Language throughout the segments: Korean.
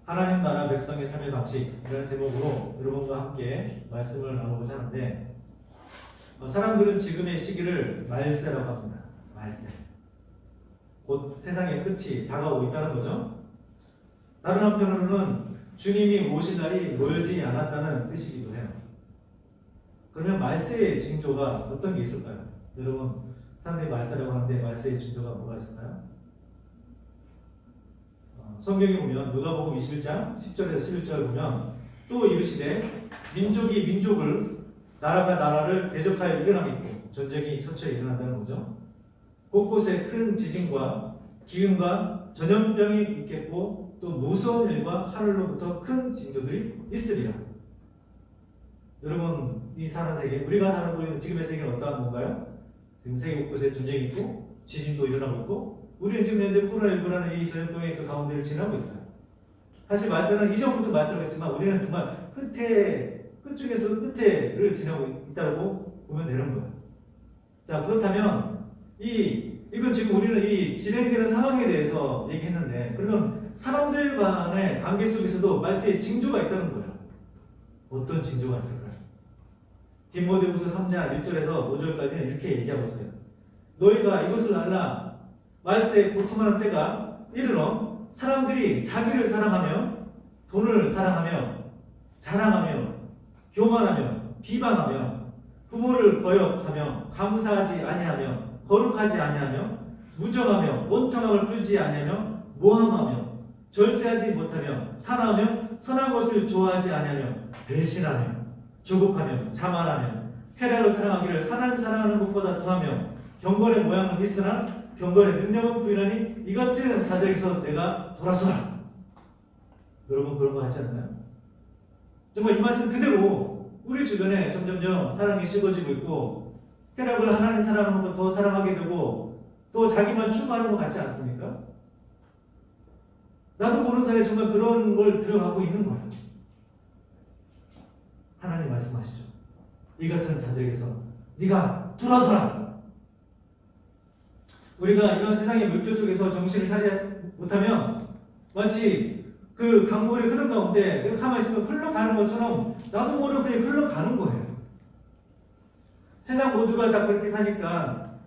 하나님 나라 백성의 삶의 방식 이라는 제목으로 여러분과 함께 말씀을 나누고자 하는데 사람들은 지금의 시기를 말세라고 합니다. 말세. 곧 세상의 끝이 다가오고 있다는 거죠. 다른 한편으로는 주님이 오실 날이 멀지 않았다는 뜻이기도 해요. 그러면 말세의 징조가 어떤 게 있을까요? 여러분, 사람들이 말세라고 하는데 말세의 징조가 뭐가 있을까요? 성경에 보면 누가복음 21장 10절에서 11절을 보면 또 이르시되 민족이 민족을 나라가 나라를 대적하여 일어나겠고 전쟁이 처처에 일어난다는 거죠. 곳곳에 큰 지진과 기근과 전염병이 있겠고 또 무서운 일과 하늘로부터 큰 징조들이 있으리라. 여러분, 이 사는 세계, 우리가 사는 우리는 지금의 세계는 어떠한 건가요? 지금 세계 곳곳에 전쟁이 있고 지진도 일어나고 있고 우리는 지금 현재 코로나19라는 이 전염병의 그 가운데를 지나고 있어요. 사실 말세는 이전부터 말씀을 했지만 우리는 정말 끝 중에서 끝에를 지나고 있다고 보면 되는 거예요. 자, 그렇다면 이건 지금 우리는 이 진행되는 상황에 대해서 얘기했는데 그러면 사람들 간의 관계 속에서도 말세의 징조가 있다는 거예요. 어떤 징조가 있을까요? 디모데후서 3장 1절에서 5절까지는 이렇게 얘기하고 있어요. 너희가 이것을 알라. 말세에 고통하는 때가 이르러 사람들이 자기를 사랑하며 돈을 사랑하며 자랑하며 교만하며 비방하며 부모를 거역하며 감사하지 아니하며 거룩하지 아니하며 무정하며 원통함을 풀지 아니하며 모함하며 절제하지 못하며 사랑하며 선한 것을 좋아하지 아니하며 배신하며 조급하며 자만하며 쾌락을 사랑하기를 하나님 사랑하는 것보다 더하며 경건의 모양은 있으나 경건의 능력은 부인하니 이 같은 자들에게서 내가 돌아서라. 여러분 그런 거 하지 않나요? 정말 이 말씀 그대로 우리 주변에 점점점 사랑이 식어지고 있고 쾌락을 하나님 사랑하는 것 더 사랑하게 되고 또 자기만 추구하는 것 같지 않습니까? 나도 모르는 사이에 정말 그런 걸 들어가고 있는 거예요. 하나님 말씀하시죠. 이 같은 자들에게서 네가 돌아서라. 우리가 이런 세상의 물결 속에서 정신을 차리지 못하면 마치 그 강물의 흐름 가운데 가만히 있으면 흘러가는 것처럼 나도 모르게 그냥 흘러가는 거예요. 세상 모두가 다 그렇게 사니까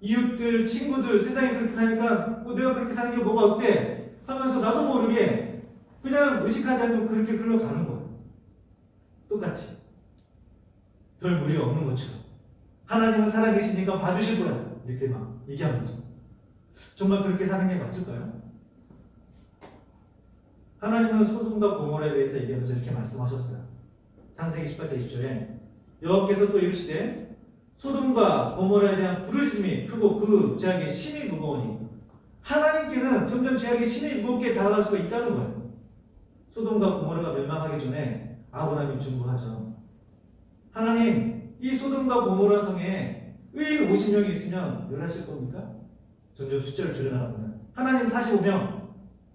이웃들, 친구들, 세상이 그렇게 사니까 내가 그렇게 사는 게 뭐가 어때? 하면서 나도 모르게 그냥 의식하지 않고 그렇게 흘러가는 거예요. 똑같이 별 무리 없는 것처럼 하나님은 살아계시니까 봐주실 거야. 이렇게 막 얘기하면서 정말 그렇게 사는 게 맞을까요? 하나님은 소돔과 고모라에 대해서 얘기하면서 이렇게 말씀하셨어요. 창세기 18장 20절에 여호와께서 또 이르시되 소돔과 고모라에 대한 부르짖음이 크고 그 죄악의 심이 무거우니 하나님께는 점점 죄악의 심이 무겁게 다가갈 수가 있다는 거예요. 소돔과 고모라가 멸망하기 전에 아브라함이 중보하죠. 하나님, 이 소돔과 고모라 성에 의인 50명이 있으면 멸하실 겁니까? 점점 숫자를 줄여나갑니다. 하나님 45명,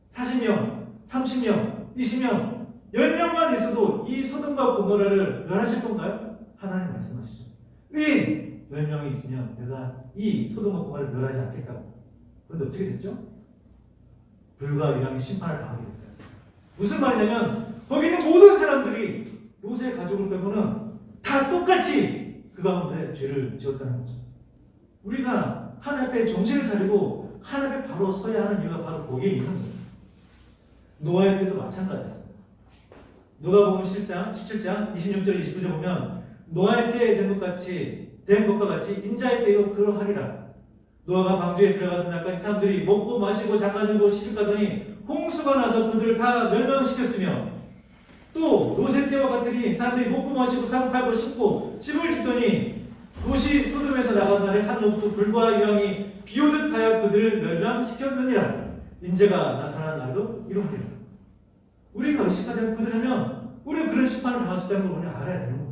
40명, 30명, 20명, 10명만 있어도 이 소돔과 고모라를 멸하실 건가요? 하나님 말씀하시죠. 의인 10명이 있으면 내가 이 소돔과 고모라를 멸하지 않겠다고. 그런데 어떻게 됐죠? 불과 유황이 심판을 당하게 됐어요. 무슨 말이냐면 거기 있는 모든 사람들이 롯의 가족을 빼고는 다 똑같이 그 가운데 죄를 지었다는 거죠. 우리가 하나님 앞에 정신을 차리고 하나님 앞에 바로 서야 하는 이유가 바로 거기에 있는 거예요. 노아의 때도 마찬가지였어요. 누가복음 17장 26절 29절 보면 노아의 때에 된 것과 같이 인자의 때도 그러하리라. 노아가 방주에 들어가던 날까지 사람들이 먹고 마시고 장가들고 시집가더니 홍수가 나서 그들을 다 멸망시켰으며 또 롯의 때와 같으니 사람들이 먹고 마시고 사고 팔고 씹고 집을 짓더니 도시 소돔에서 나간 날에 한 옥도 불과 유황이 비오듯 하여 그들을 멸망시켰느니라. 인재가 나타난 날도 이러하리라. 우리가 의식하지 않고 그들 하면 우리는 그런 심판을 당할 수 있다는 걸 우리는 알아야 되는 거예요.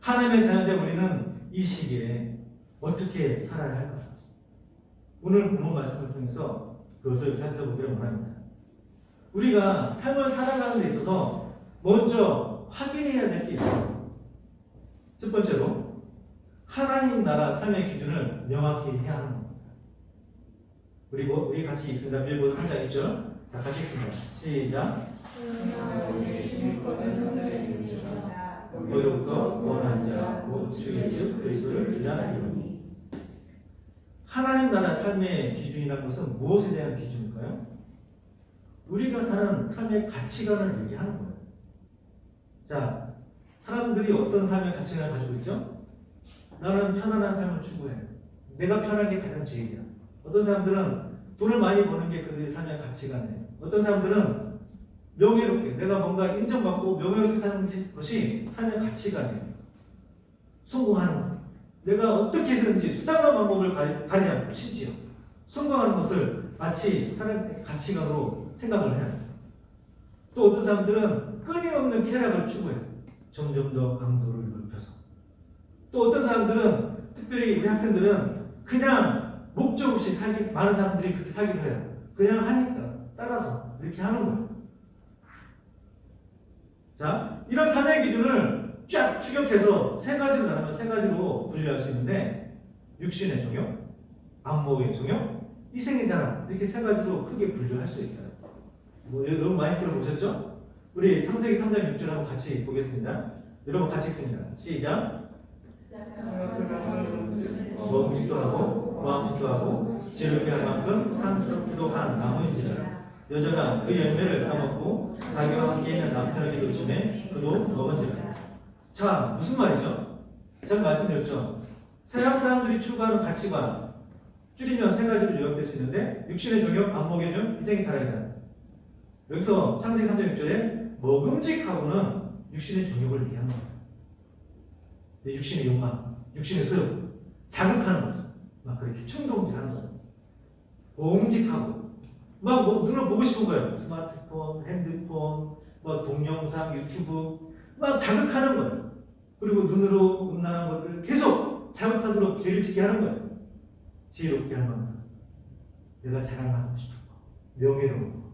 하나님의 자녀된 우리는 이 시기에 어떻게 살아야 할까? 오늘 본문 말씀을 통해서 그것을 살펴보기를 원합니다. 우리가 삶을 살아가는 데 있어서 먼저 확인해야 될 게 있어요. 첫 번째로 하나님 나라 삶의 기준을 명확히 해야 하는 겁니다. 우리 같이 읽습니다. 빌보드 3장 1절. 자, 같이 읽습니다. 시작. 너희로부터 원한 자 곧 주 예수 그리스도를 기다리노니. 하나님 나라 삶의 기준이라는 것은 무엇에 대한 기준일까요? 우리가 사는 삶의 가치관을 얘기하는 거예요. 자, 사람들이 어떤 삶의 가치관을 가지고 있죠? 나는 편안한 삶을 추구해. 내가 편한 게 가장 제일이야. 어떤 사람들은 돈을 많이 버는 게 그들의 삶의 가치관이에요. 어떤 사람들은 명예롭게 내가 뭔가 인정받고 명예롭게 사는 것이 삶의 가치관이에요. 성공하는 것. 내가 어떻게 해서든지 수단과 방법을 가리지 않고 심지어 성공하는 것을 마치 삶의 가치관으로 생각을 해요. 또 어떤 사람들은 끊임없는 쾌락을 추구해요. 점점 더 강도를 높여서. 또 어떤 사람들은 특별히 우리 학생들은 그냥 목적 없이 살기, 많은 사람들이 그렇게 살기를 해요. 그냥 하니까 따라서 이렇게 하는 거예요. 자, 이런 삶의 기준을 쫙 추격해서 세 가지로 나누면 세 가지로 분류할 수 있는데 육신의 정욕, 안목의 정욕, 이생의 자랑 이렇게 세 가지로 크게 분류할 수 있어요. 뭐 여러분 많이 들어보셨죠? 우리 창세기 3장 6절 한번 같이 보겠습니다. 여러분 같이 읽습니다. 시작. 먹음직도 하고 모함직도 하고 지혜롭게 할 만큼 탐스럽기도 한 나무인지라. 여자가 그 열매를 따먹고 자기와 함께 있는 남편에게 놓치매 그도 먹은지라. 자, 무슨 말이죠? 제가 말씀드렸죠. 서양 사람들이 추구하는 가치관 줄이면 세 가지로 요약될 수 있는데 육신의 정욕, 안목의 정욕, 이생의 자랑이다. 여기서 창세기 3장 6절에 먹음직하고는 육신의 정욕을 얘기하는 거예요. 육신의 욕망, 육신의 소욕, 자극하는 거죠. 막 그렇게 충동질하는 거죠. 보험직하고 막 뭐 눈으로 보고 싶은 거예요. 스마트폰, 핸드폰, 뭐 동영상, 유튜브 막 자극하는 거예요. 그리고 눈으로 음란한 것들 계속 자극하도록 죄를 짓게 하는 거예요. 지혜롭게 하는 만큼 내가 자랑하고 싶은 거, 명예로운 거,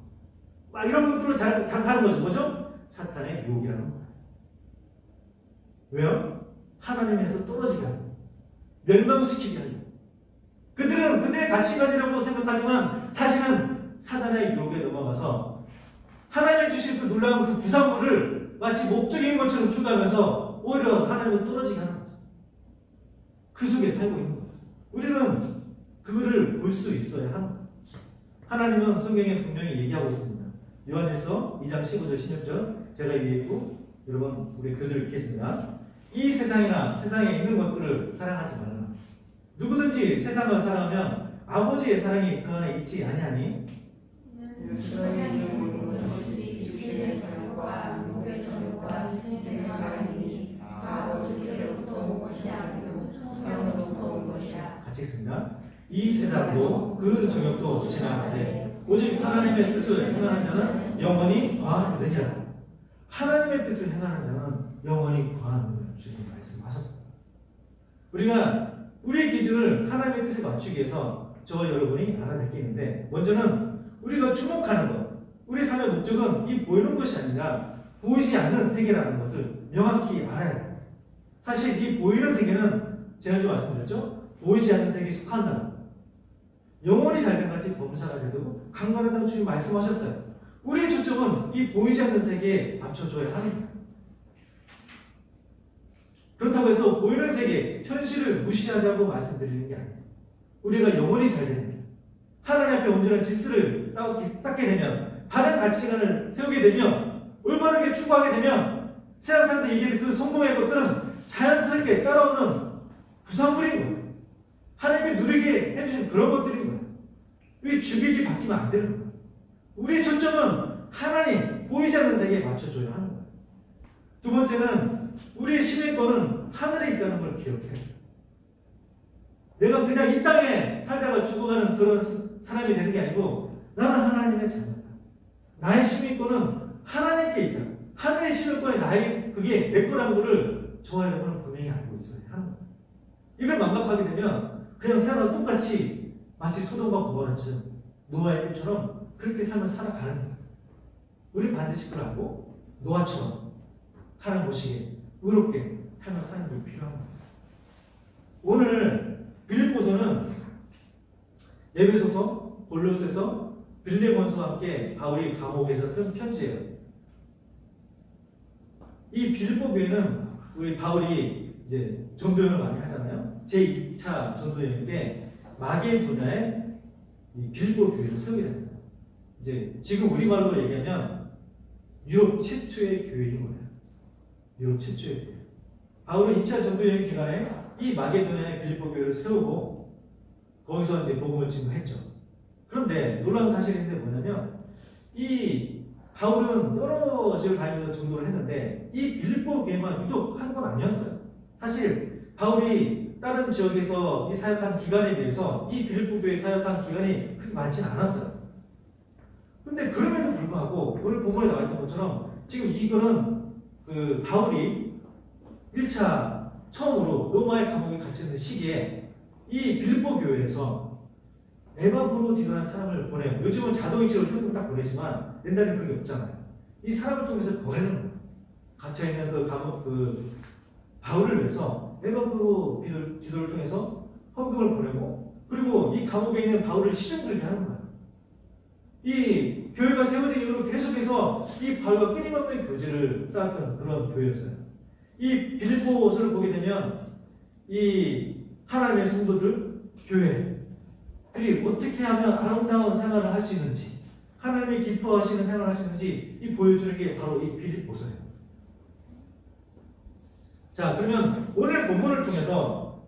막 이런 것들로 자극하는 거죠. 뭐죠? 사탄의 유혹이라는 거예요. 왜요? 하나님에서 떨어지게 하는 거예요. 멸망시키게 하는 거예요. 그들은 그들의 가치관이라고 생각하지만 사실은 사단의 유혹에 넘어가서 하나님이 주신 그 놀라운 그 구상물을 마치 목적인 것처럼 추구하면서 오히려 하나님을 떨어지게 하는 거죠. 그 속에 살고 있는 거예요. 우리는 그거를 볼 수 있어야 하는 거예요. 하나님은 성경에 분명히 얘기하고 있습니다. 요한일서 2장 15절 16절 제가 얘기했고 여러분 우리 그대로 읽겠습니다. 이 세상이나 세상에 있는 것들을 사랑하지 말라. 누구든지 세상을 사랑하면 아버지의 사랑이 그 안에 있지 아니하니. 세상에 있는 모든 것이 육신의 정욕과 안목의 정욕과 이생의 자랑이니 다 아버지께로부터 온 것이 아니요 세상으로부터 온 것이라. 같이 읽습니다. 이 세상도 그 정욕도 지나가되 오직 하나님의 뜻을 행하는 자는 영원히 거하느니라. 하나님의 뜻을 행하는 자는 영원히 거하느니라. 주님 말씀하셨습니다. 우리가 우리의 기준을 하나님의 뜻에 맞추기 위해서 저와 여러분이 알아낼 게 있는데 먼저는 우리가 주목하는 것, 우리의 삶의 목적은 이 보이는 것이 아니라 보이지 않는 세계라는 것을 명확히 알아야 해요. 사실 이 보이는 세계는 지난주 말씀드렸죠? 보이지 않는 세계에 속한다. 영혼이 잘된 같이 범사가 돼도 강건하다고 주님 말씀하셨어요. 우리의 초점은 이 보이지 않는 세계에 맞춰줘야 합니다. 그렇다고 해서 보이는 세계, 현실을 무시하자고 말씀드리는 게 아니에요. 우리가 영혼이 잘 되는 게 하나님 앞에 온전한 질서를 쌓게 되면 바른 가치관을 세우게 되면 올바르게 추구하게 되면 세상 사람들이 얘기하는 그 성공의 것들은 자연스럽게 따라오는 부산물인 거예요. 하나님께 누리게 해주신 그런 것들인 거예요. 이 주객이 바뀌면 안 되는 거예요. 우리의 초점은 하나님, 보이지 않는 세계에 맞춰줘야 하는 거예요. 두 번째는 우리의 시민권은 하늘에 있다는 걸 기억해야 돼요. 내가 그냥 이 땅에 살다가 죽어가는 그런 사람이 되는 게 아니고 나는 하나님의 자녀다. 나의 시민권은 하나님께 있다. 하늘의 시민권이 나의 그게 내 거라는 것을 저와 여러분은 분명히 알고 있어야 하는 거예요. 이걸 망각하게 되면 그냥 세상과 똑같이 마치 소돔과 고모라처럼 노아의 때처럼 그렇게 삶을 살아가는 거예요. 우리 반드시 그걸 알고 노아처럼 하나님 보시기에 의롭게 삶을 사는 게 필요한 거예요. 오늘 빌립보서는 에베소서, 골로새서 빌레몬서와 함께 바울이 감옥에서 쓴 편지예요. 이 빌립보 교회는 우리 바울이 이제 전도여행을 많이 하잖아요. 제2차 전도여행인데 마게도냐에 이 빌립보 교회를 세우게 됩니다. 이제 지금 우리말로 얘기하면 유럽 최초의 교회인 거예요. 유럽 최초의 교회. 바울은 2차 전도여행 기간에 이 마게도냐의 빌립보 교회를 세우고 거기서 이제 복음을 증거했죠. 그런데 놀라운 사실인데 뭐냐면 이 바울은 여러 지역을 다니면서 전도를 했는데 이 빌립보 교회만 유독 한 건 아니었어요. 사실 바울이 다른 지역에서 이 사역한 기간에 비해서 이 빌립보 교회 사역한 기간이 그렇게 많지는 않았어요. 근데 그럼에도 불구하고 오늘 본문에 나와 있는 것처럼 지금 이거는 그 바울이 1차 처음으로 로마의 감옥에 갇혀있는 시기에 이 빌립보 교회에서 에바브로디라는 사람을 보내요. 요즘은 자동이체로 현금 딱 보내지만 옛날에는 그게 없잖아요. 이 사람을 통해서 보내는 거예요. 갇혀있는 그 감옥 그 바울을 위해서 에바브로디를 통해서 헌금을 보내고 그리고 이 감옥에 있는 바울을 시중 들게 하는 거예요. 이 교회가 세워진 이후로 계속해서 이 바울과 끊임없는 교제를 쌓았던 그런 교회였어요. 이 빌립보서를 보게 되면 이 하나님의 성도들 교회들이 어떻게 하면 아름다운 생활을 할 수 있는지 하나님이 기뻐하시는 생활을 할 수 있는지 이 보여주는 게 바로 이 빌립보서예요. 자, 그러면 오늘 본문을 통해서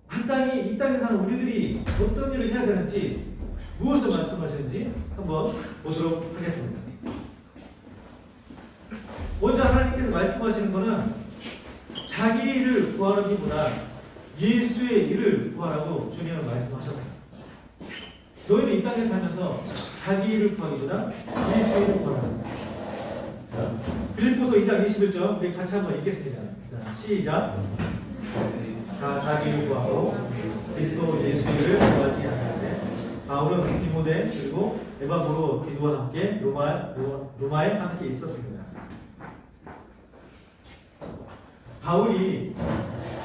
마땅히 이 땅에 사는 우리들이 어떤 일을 해야 되는지 무엇을 말씀하시는지 한번 보도록 하겠습니다. 먼저 하나님께서 말씀하시는 것은 자기 일을 구하는 것보다 예수의 일을 구하라고 주님은 말씀하셨어요. 너희는 이 땅에 살면서 자기 일을 구하기보다 예수의 일을 구하라. 빌립보서 2장 21절 우리 같이 한번 읽겠습니다. 자, 시작. 다 자기 일을 구하고 그리스도 예수의 일을 구하지 않는데 바울은 디모데 그리고 에바브로디와 함께 로마에 함께 있었습니다. 바울이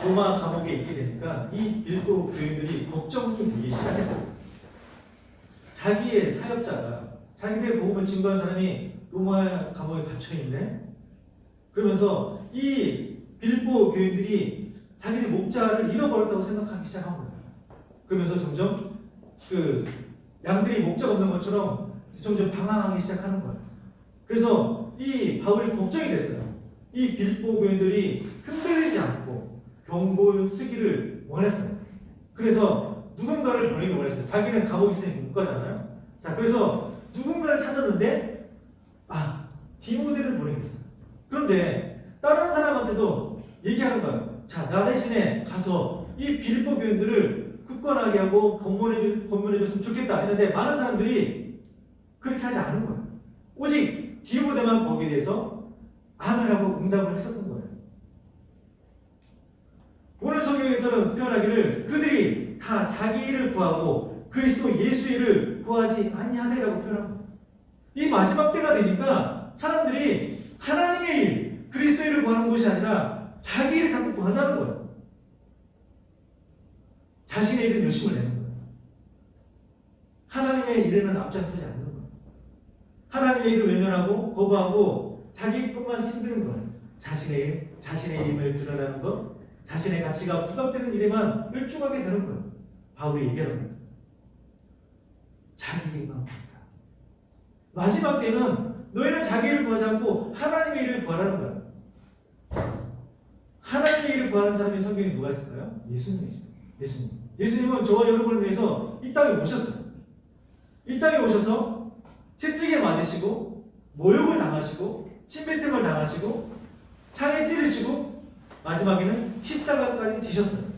로마 감옥에 있게 되니까 이 빌립보 교인들이 걱정이 되기 시작했어요. 자기의 사역자가 자기들의 복음을 증거한 사람이 로마 감옥에 갇혀있네. 그러면서 이 빌립보 교인들이 자기들 목자를 잃어버렸다고 생각하기 시작한 거예요. 그러면서 점점 그 양들이 목자가 없는 것처럼 점점 방황하기 시작하는 거예요. 그래서 이 바울이 걱정이 됐어요. 이 빌립보 교인들이 흔들리지 않고 경고 쓰기를 원했어요. 그래서 누군가를 보내기 원했어요. 자기는 감옥에 있으니 못 가잖아요. 자, 그래서 누군가를 찾았는데 디모데를 보내겠어요. 그런데 다른 사람한테도 얘기하는 거예요. 자, 나 대신에 가서 이 빌립보 교인들을 굳건하게 하고 건면해줬으면 좋겠다 했는데 많은 사람들이 그렇게 하지 않은 거예요. 오직 디모데만 거기에 대해서 아멘하고 응답을 했었던 거예요. 오늘 성경에서는 표현하기를 그들이 다 자기 일을 구하고 그리스도 예수의 일을 구하지 아니하되라고 표현합니다. 이 마지막 때가 되니까 사람들이 하나님의 일, 그리스도의 일을 구하는 것이 아니라 자기 일을 자꾸 구한다는 거예요. 자신의 일은 열심을 내는 거예요. 하나님의 일에는 앞장서지 않는 거예요. 하나님의 일을 외면하고 거부하고 자기 것만 힘드는 거예요. 자신의 힘을 드러내는 것, 자신의 가치가 부각되는 일에만 일중하게 되는 거예요. 바울이 얘기합니다. 자기 일만 구한다. 마지막 때는 너희는 자기 일을 구하지 않고 하나님의 일을 구하라는 거예요. 하나님의 일을 구하는 사람이 성경에 누가 있을까요? 예수님이죠. 예수님은 저와 여러분을 위해서 이 땅에 오셨어요. 이 땅에 오셔서 채찍에 맞으시고 모욕을 당하시고 침뱉음을 당하시고 창에 찌르시고 마지막에는 십자가까지 지셨어요.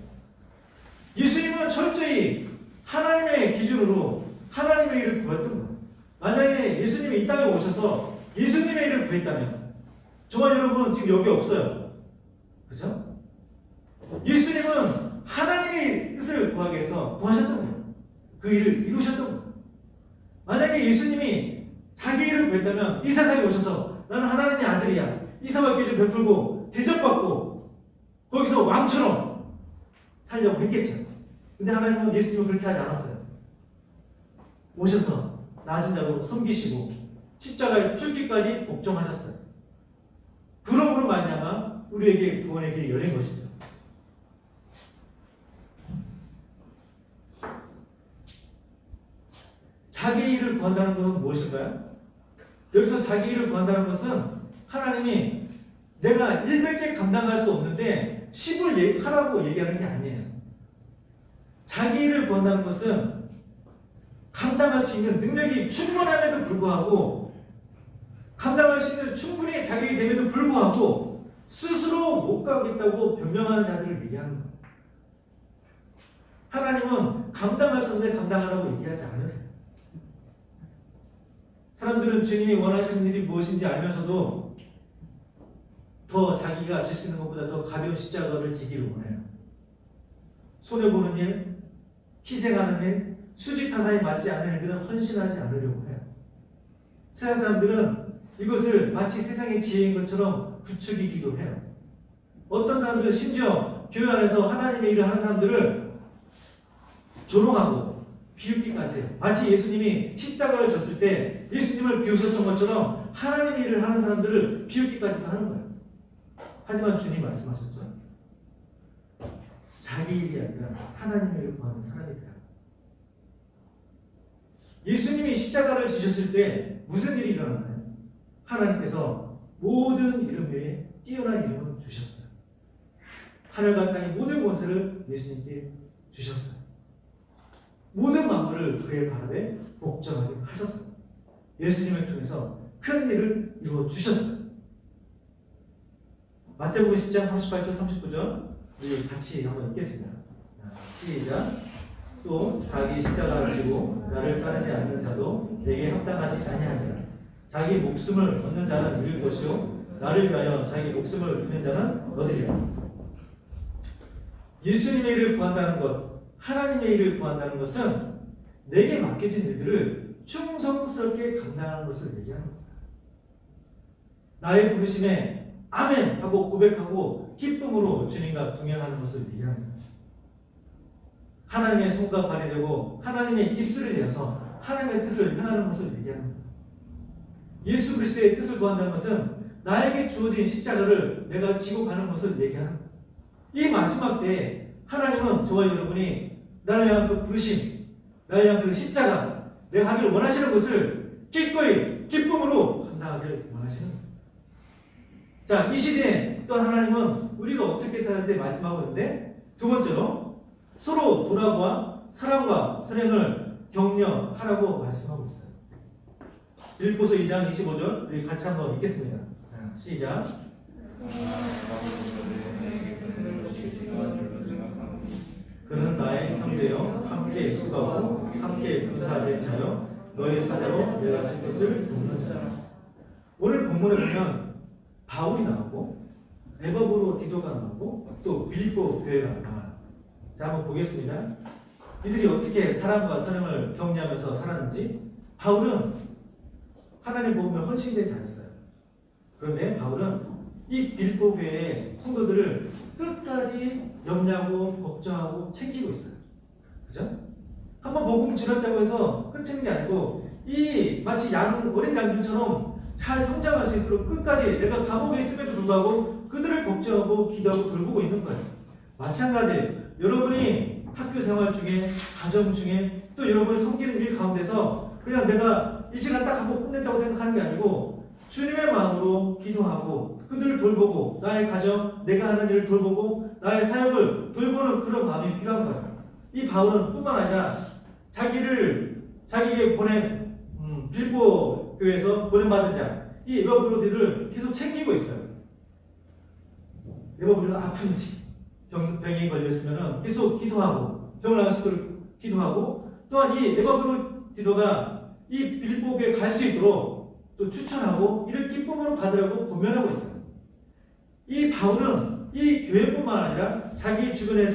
예수님은 철저히 하나님의 기준으로 하나님의 일을 구했던 거예요. 만약에 예수님이 이 땅에 오셔서 예수님의 일을 구했다면 저와 여러분은 지금 여기 없어요. 그죠? 예수님은 하나님의 뜻을 구하기 위해서 구하셨던 거예요. 그 일을 이루셨던 거예요. 만약에 예수님이 자기 일을 구했다면 이 세상에 오셔서 나는 하나님의 아들이야. 이사와 기준 베풀고 대접받고 거기서 왕처럼 살려고 했겠죠. 근데 하나님은 예수님을 그렇게 하지 않았어요. 오셔서 낮은 자로 섬기시고 십자가에 죽기까지 복종하셨어요. 그러므로 말미암아 우리에게 구원의 길이 열린 것이죠. 자기 일을 구한다는 것은 무엇일까요? 여기서 자기 일을 구한다는 것은 하나님이 내가 100개 감당할 수 없는데 10을 하라고 얘기하는 게 아니에요. 자기 일을 구한다는 것은 감당할 수 있는 능력이 충분함에도 불구하고 감당할 수 있는 충분히 자격이 됨에도 불구하고 스스로 못 가겠다고 변명하는 자들을 얘기하는 거예요. 하나님은 감당할 수 없는데 감당하라고 얘기하지 않으세요. 사람들은 주님이 원하시는 일이 무엇인지 알면서도 더 자기가 질 수 있는 것보다 더 가벼운 십자가를 지기를 원해요. 손해보는 일, 희생하는 일, 수지타산이 맞지 않는 일들은 헌신하지 않으려고 해요. 세상 사람들은 이것을 마치 세상의 지혜인 것처럼 부추기기도 해요. 어떤 사람들은 심지어 교회 안에서 하나님의 일을 하는 사람들을 조롱하고 비웃기까지 해요. 마치 예수님이 십자가를 졌을 때 예수님을 비우셨던 것처럼 하나님의 일을 하는 사람들을 비웃기까지도 하는 거예요. 하지만 주님 말씀하셨죠. 자기 일이 아니라 하나님의 일을 구하는 사람이 되라. 예수님이 십자가를 지셨을 때 무슨 일이 일어나나요? 하나님께서 모든 이름 외에 뛰어난 이름을 주셨어요. 하늘과 땅의 모든 권세를 예수님께 주셨어요. 모든 만물을 그의 발 아래 복종하게 하셨어요. 예수님을 통해서 큰 일을 이루어 주셨어요. 마태복음 10장 38절 39절 우리 같이 한번 읽겠습니다. 시작. 또 자기 십자가를 지고 나를 따르지 않는 자도 내게 합당하지 아니하니라. 자기 목숨을 얻는 자는 잃을 것이요 나를 위하여 자기 목숨을 잃는 자는 얻으리라. 예수님의 일을 구한다는 것, 하나님의 일을 구한다는 것은 내게 맡겨진 일들을 충성스럽게 감당하는 것을 얘기하는 겁니다. 나의 부르심에 아멘 하고 고백하고 기쁨으로 주님과 동행하는 것을 얘기합니다. 하나님의 손과 발이 되고 하나님의 입술이 되어서 하나님의 뜻을 행하는 것을 얘기합니다. 예수 그리스도의 뜻을 구한다는 것은 나에게 주어진 십자가를 내가 지고 가는 것을 얘기하는 거예요. 이 마지막 때에 하나님은 저와 여러분이 나를 향한 그 부르심, 나를 향한 그 십자가, 내가 하기를 원하시는 것을 기꺼이 기쁨으로 감당하기를 원하시는 거예요. 자, 이 시대에 또한 하나님은 우리가 어떻게 살아야 돼 말씀하고 있는데, 두 번째로 서로 돌아보아 사랑과 선행을 격려하라고 말씀하고 있어요. 빌립보서 2장 25절 우리 같이 한번 읽겠습니다. 자, 시작. 그는 나의 형제여 함께 수고하고 함께 군사된 자여 너희 사자로 내가 쓸 것을 돕는 자라. 오늘 본문에 보면 바울이 나오고 에바브로디도가 나오고 또 빌립보 교회가 나와요. 자, 한번 보겠습니다. 이들이 어떻게 사랑과 선행을 격려하면서 살았는지. 바울은 하나님 복음에 헌신된 자였어요. 그런데 바울은 이 빌립보 교회의 성도들을 끝까지 염려하고 걱정하고 챙기고 있어요. 그죠? 한번 복음 들었다고 해서 끝인 게 아니고 이 마치 어린 양들처럼 잘 성장할 수 있도록 끝까지 내가 감옥에 있음에도 불구하고 그들을 걱정하고 기도하고 돌보고 있는 거예요. 마찬가지 여러분이 학교 생활 중에 가정 중에 또 여러분이 섬기는 일 가운데서 그냥 내가 이 시간 딱 한번 끝냈다고 생각하는 게 아니고 주님의 마음으로 기도하고 그들을 돌보고 나의 가정, 내가 하는 일을 돌보고 나의 사역을 돌보는 그런 마음이 필요한 거예요. 이 바울은 뿐만 아니라 자기에게 보낸 빌립보 교회에서 보낸받은 자, 이 에바브로디를 계속 챙기고 있어요. 에바브로디는 아픈지 병에 걸렸으면 계속 기도하고 병을 나을 수 있도록 기도하고 또한 이 에바브로디도가 이 빌립보 교회에 갈 수 있도록 또 추천하고 이를 기쁨으로 받으라고 권면하고 있어요. 이 바울은 이 교회뿐만 아니라 자기 주변에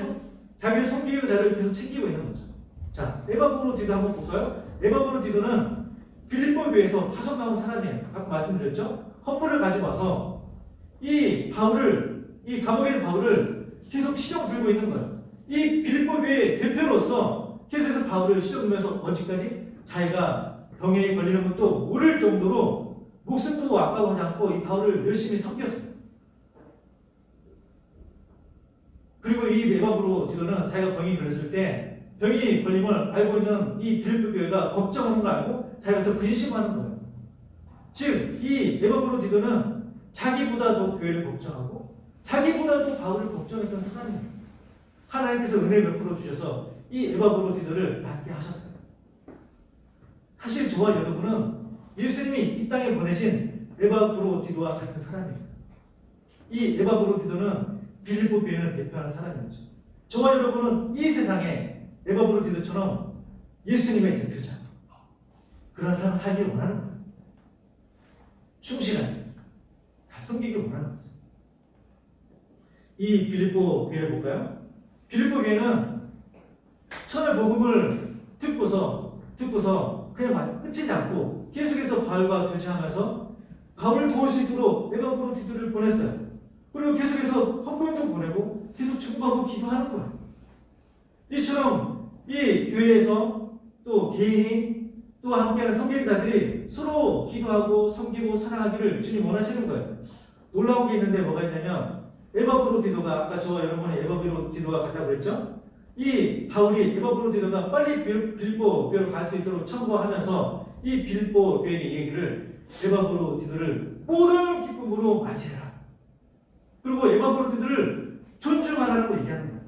자기를 섬기는 자를 계속 챙기고 있는 거죠. 자, 에바브로디도 한번 볼까요? 에바브로디도는 빌립보 교회에서 파송나온 사람이에요. 아까 말씀드렸죠? 헌물을 가지고 와서 이 감옥에 있는 바울을 계속 시정 들고 있는 거예요. 이 빌립보 교회의 대표로서 계속해서 바울을 시정 들면서 언제까지? 자기가 병에 걸리는 것도 모를 정도로 목숨도 아까워하지 않고 이 바울을 열심히 섬겼어요. 그리고 이 에바브로디도는 자기가 병이 걸렸을 때 병이 걸림을 알고 있는 이 빌립보 교회가 걱정하는 걸 알고 자기가 더 근심하는 거예요. 즉, 이 에바브로디도는 자기보다도 교회를 걱정하고 자기보다도 바울을 걱정했던 사람이에요. 하나님께서 은혜를 베풀어 주셔서 이 에바브로디도를 낫게 하셨어요. 사실 저와 여러분은 예수님이 이 땅에 보내신 에바브로디도와 같은 사람이에요. 이 에바브로디도는 빌립보 교회를 대표하는 사람이었죠. 저와 여러분은 이 세상에 에바브로디도처럼 예수님의 대표자, 그런 삶을 살길 원하는 거예요. 충실하게 잘 섬기길 원하는 거죠. 이 빌립보 교회를 볼까요? 빌립보 교회는 처음에 복음을 듣고서 그냥 끝이지 않고 계속해서 바울과 교제하면서 바울을 도울 수 있도록 에바브로디도를 보냈어요. 그리고 계속해서 헌금도 보내고 계속 중보하고 기도하는 거예요. 이처럼 이 교회에서 또 개인이 또 함께하는 성경자들이 서로 기도하고 섬기고 사랑하기를 주님 원하시는 거예요. 놀라운 게 있는데 뭐가 있냐면 에바브로디도가 아까 저와 여러분이 에바브로디도가 같다고 그랬죠? 이 바울이 에바브로디도가 빨리 빌립보 교회로 갈 수 있도록 청구하면서 이 빌립보 교회의 얘기를 에바브로디도를 모든 기쁨으로 맞이해라. 그리고 에바브로디도를 존중하라고 얘기하는 거예요.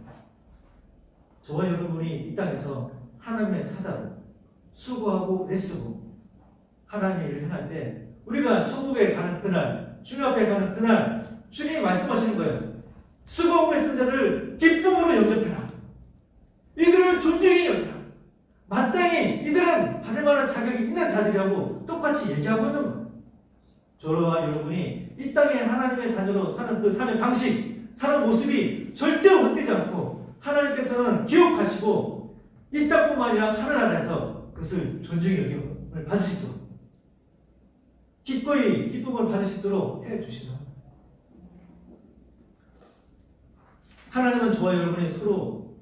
저와 여러분이 이 땅에서 하나님의 사자로 수고하고 애쓰고 하나님의 일을 행할 때 우리가 천국에 가는 그날, 주님 앞에 가는 그날 주님이 말씀하시는 거예요. 수고하고 애쓴 자를 기쁨으로 영접해라. 이들을 존중히 여기라. 마땅히 이들은 받을 만한 자격이 있는 자들이라고 똑같이 얘기하고 있는 거예요. 저와 여러분이 이 땅에 하나님의 자녀로 사는 그 삶의 방식, 사는 모습이 절대 헛되지 않고 하나님께서는 기억하시고 이 땅뿐만 아니라 하늘나라에서 그것을 존중히 여김을 받을 수 있도록 기꺼이 기쁨을 받을 수 있도록 해주시는 거예요. 하나님은 저와 여러분이 서로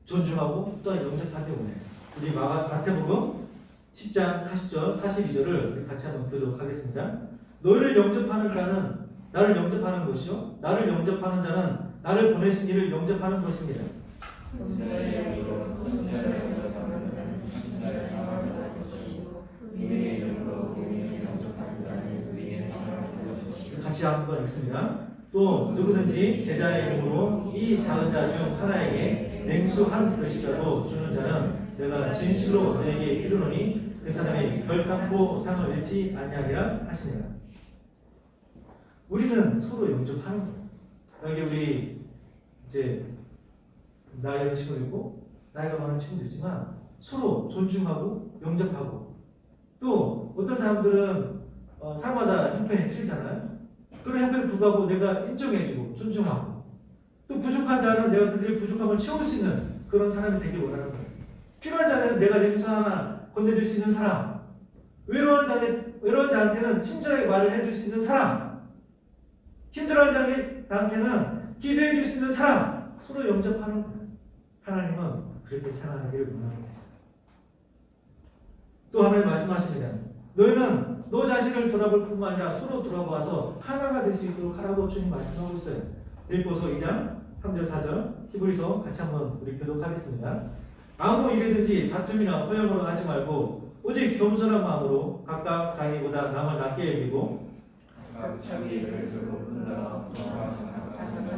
존중하고 또한 영접하기 원해요. 우리 마태복음 10장 40절 42절을 같이 한번 보도록 하겠습니다. 너희를 영접하는 자는 나를 영접하는 것이요 나를 영접하는 자는 나를 보내신 이를 영접하는 것입니다. 같이 한번 읽습니다. 또 누구든지 제자의 이름으로 이 작은 자 중 하나에게 냉수 한 그릇이라도 주는 자는 내가 진실로 너에게 이르노니 그 사람이 결단코 상을 잃지 아니하리라 하시니라. 우리는 서로 영접하는 거예요. 여기 우리 이제 나이 어린 친구도 있고 나이가 많은 친구도 있지만 서로 존중하고 영접하고 또 어떤 사람들은 사람마다 형편이 틀리잖아요. 그런 형편에 불구하고 내가 인정해주고 존중하고 또 부족한 자는 내가 그들의 부족함을 채울 수 있는 그런 사람이 되길 원하는 거예요. 필요한 자는 내가 냉수 하나 건네줄 수 있는 사람, 외로운 자한테는 친절하게 말을 해줄 수 있는 사람, 힘들어하는 자한테는 기도해줄 수 있는 사람, 서로 영접하는 거예요. 하나님은 그렇게 생활하기를 원하는 거예요. 또 하나님 말씀하십니다. 너희는 너 자신을 돌아볼 뿐만 아니라 서로 돌아보아서 하나가 될 수 있도록 하라고 주님 말씀하고 있어요. 빌립보서 2장 3절 4절 히브리서 같이 한번 우리 교독하겠습니다. 아무 일이든지 다툼이나 허영으로 하지 말고 오직 겸손한 마음으로 각각 자기보다 남을 낮게 여기고 각각 자기 일을 돌보느라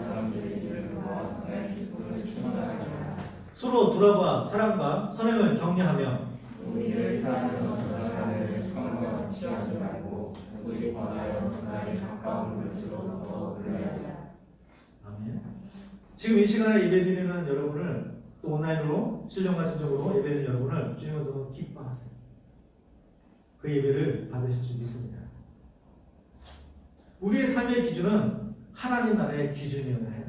사람들의 일을 도와 내 기쁨을 충만하리라. 서로 돌아봐 사랑과 선행을 격려하며 우리를 위하여 전하는 성과 취하지 말고 오직 원하여 그날이 가까운 것으로 더 올려야. 아멘. 지금 이 시간에 예배드리는 여러분을 또 온라인으로 신령과 진정으로 예배드리는 여러분을 주님은 너무 기뻐하세요. 그 예배를 받으실 줄 믿습니다. 우리의 삶의 기준은 하나님 나라의 기준이어야 해요.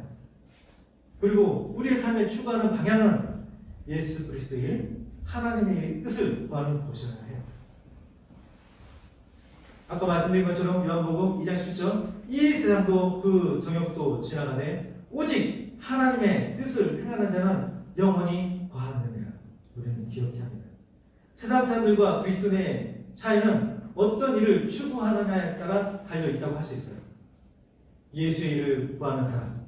그리고 우리의 삶에 추구하는 방향은 예수 그리스도의 하나님의 뜻을 구하는 곳이어야 해요. 아까 말씀드린 것처럼 요한복음 2장 10절 이 세상도 그 정욕도 지나가되 오직 하나님의 뜻을 행하는 자는 영원히 거하느니라. 우리는 기억해야 합니다. 세상 사람들과 그리스도인의 차이는 어떤 일을 추구하느냐에 따라 달려 있다고 할 수 있어요. 예수의 일을 구하는 사람,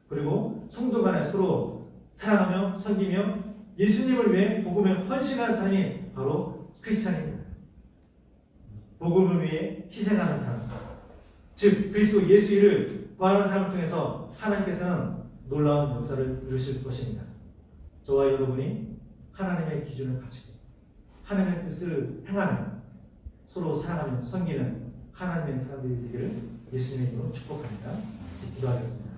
그리고 성도 간에 서로 사랑하며 섬기며 예수님을 위해 복음에 헌신하는 사람이 바로 크리스찬입니다. 복음을 위해 희생하는 사람, 즉 그리스도 예수 일을 구하는 사람을 통해서 하나님께서는 놀라운 역사를 이루실 것입니다. 저와 여러분이 하나님의 기준을 가지고 하나님의 뜻을 행하며 서로 사랑하며 섬기는 하나님의 사람들이 되기를 예수님의 이름으로 축복합니다. 기도하겠습니다.